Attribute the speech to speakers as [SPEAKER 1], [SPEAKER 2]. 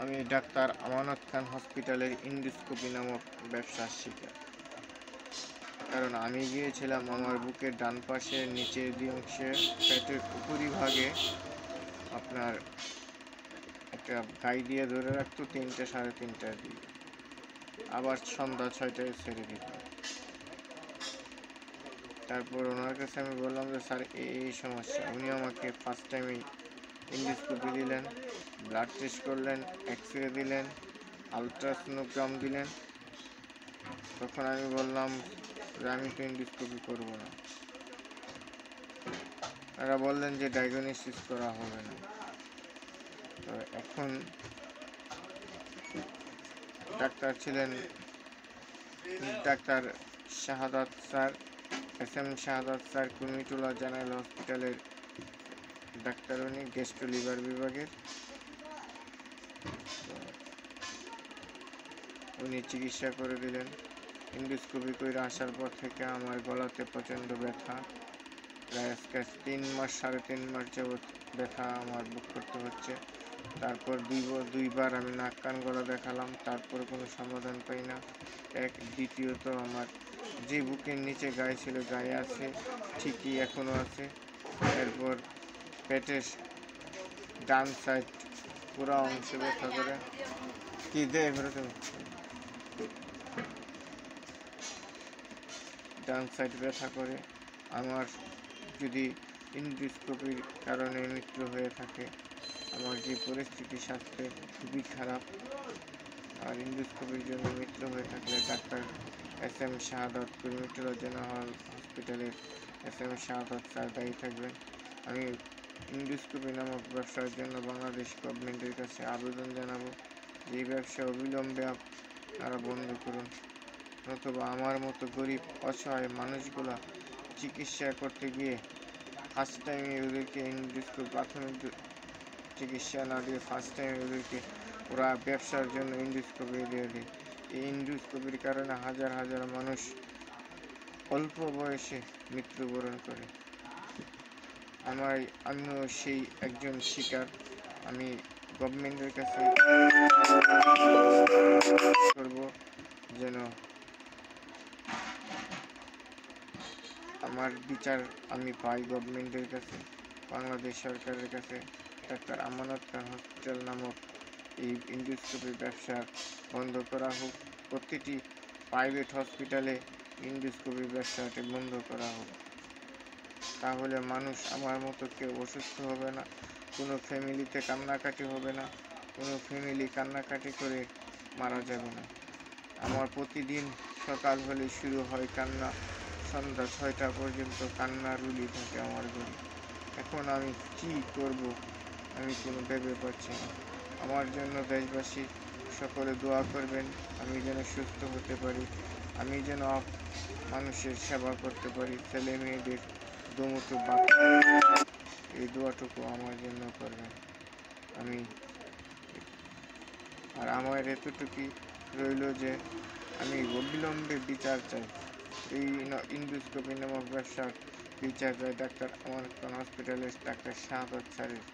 [SPEAKER 1] আমি ডাক্তার আমানত খান হসপিটালের ইন্ডোস্কোপি নামক ব্যবসার শিকার। কারণ আমি গিয়েছিলাম আমার বুকের ডান পাশের নিচের অংশে পেটের উপরিভাগে আপনার একটা গাই দিয়ে ধরে রাখতো 3টে 3:30টার দিকে, আবার সন্ধ্যা 6টায় ছেড়ে দিত। তারপর ওনার কাছে আমি বললাম যে স্যার এই সমস্যা। উনি আমাকে ফার্স্ট টাইমেই ইন্ডোস্কোপি দিলেন, ব্লাড টেস্ট করলেন, এক্স-রে দিলেন, আলট্রাসোনোগ্রাম দিলেন। তখন আমি বললাম যে আমি তো ইন্ডোস্কোপি করবো না। তারা বললেন যে ডায়াগনোসিস করা হবে না। তো এখন ডাক্তার ছিলেন ডাক্তার শাহাদাত স্যার, SM শাহাদাত স্যার, কুর্মিটোলা জেনারেল হসপিটালের ডাক্তার, উনি গ্যাস্ট্রো লিভার বিভাগের। উনি চিকিৎসা করে দিলেন। ইন্ডোস্কোপি করে আসার পর থেকে আমার গলাতে প্রচণ্ড ব্যথা, প্রায় আজকে 3 মাস 3.5 মাস যাবৎ ব্যথা আমার বুক করতে হচ্ছে। তারপর দুইবার আমি নাক কান গলা দেখালাম, তারপর কোনো সমাধান পাই না। দ্বিতীয়ত আমার যে বুকের নিচে গায়ে ছিল, গায়ে আছে, ঠিকই এখনও আছে। এরপর পেটের ডান সাইড পুরো অংশে ব্যথা করে। কি দেয় তুমি? ডান সাইড ব্যথা করে। আমার যদি ইন্ডোস্কোপির কারণে মৃত্যু হয়ে থাকে, আমার যে পরিস্থিতি স্বাস্থ্যের খুবই খারাপ, আর ইন্ডোস্কোপির জন্য মৃত্যু হয়ে থাকলে ডাক্তার SM শাহাদাত, কুর্মিটোলা জেনারেল হসপিটালের SM শাহাদাত স্যার দায়ী থাকবেন। আমি ইন্ডোস্কোপি নামক ব্যবসার জন্য বাংলাদেশ গভর্নমেন্টের কাছে আবেদন জানাবো যে এই ব্যবসা অবিলম্বে আপনারা বন্ধ করুন, নতুবা আমার মতো গরিব অসহায় মানুষগুলা চিকিৎসা করতে গিয়ে ফার্স্ট টাইমে ওদেরকে ইন্ডোস্কোপি প্রাথমিক চিকিৎসা না দিয়ে ফার্স্ট টাইমে ওদেরকে ওরা ব্যবসার জন্য ইন্ডোস্কোপি দিয়ে দেয়। এই ইন্ডোস্কোপির কারণে হাজার হাজার মানুষ অল্প বয়সে মৃত্যুবরণ করে। আমিও সেই একজন শিকার। আমি গভর্নমেন্টের কাছে করব যেন আমার বিচার আমি পাই গভর্নমেন্টের কাছে, বাংলাদেশ সরকারের কাছে। ডাক্তার আমানত খান হসপিটাল নামক এই ইন্ডোস্কোপি ব্যবসা বন্ধ করা হোক। প্রতিটি প্রাইভেট হসপিটালে ইন্ডোস্কোপি ব্যবসাটি বন্ধ করা হোক। তাহলে মানুষ আমার মতো কেউ অসুস্থ হবে না, কোনো ফ্যামিলিতে কান্নাকাটি হবে না, কোনো ফ্যামিলি কান্নাকাটি করে মারা যাবে না। আমার প্রতিদিন সকাল হলে শুরু হয় কান্না, সন্ধ্যা 6টা পর্যন্ত কান্না রুলি থাকে আমার ঘরে। এখন আমি কি করব আমি কোনো ভেবে পাচ্ছি না। আমার জন্য দেশবাসী সকলে দোয়া করবেন, আমি যেন সুস্থ হতে পারি, আমি যেন মানুষের সেবা করতে পারি, ছেলে মেয়েদের দুমুঠো ভাত, এই দোয়াটুকু আমার জন্য করবেন। আমার এতটুকুই রইল যে আমি অবিলম্বে বিচার চাই, এই ইন্ডোস্কোপি নামক ব্যবসার বিচার চাই ডাক্তার আমানত খান হসপিটালের ডাক্তার শাহাদাত স্যারের।